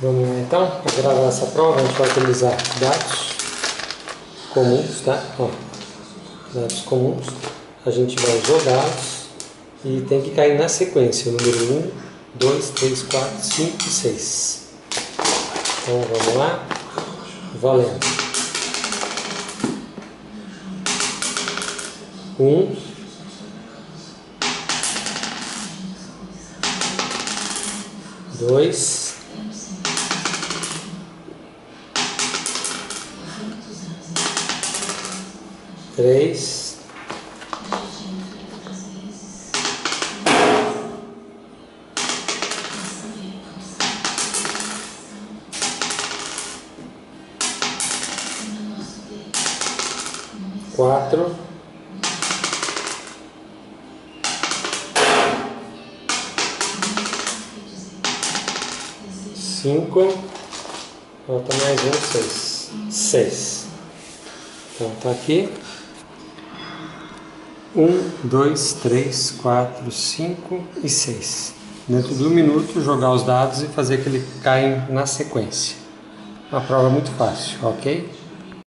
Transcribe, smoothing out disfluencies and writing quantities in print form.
Vamos lá então, para gravar essa prova a gente vai utilizar dados comuns, tá? Ó, dados comuns, a gente vai jogá-los e tem que cair na sequência, o número 1, 2, 3, 4, 5 e 6. Então vamos lá, valendo. 1, 2, 3, 4, 5, falta mais um, 6. Então tá aqui. 1, 2, 3, 4, 5 e 6. Dentro de 1 minuto, jogar os dados e fazer que ele caia na sequência. Uma prova muito fácil, ok?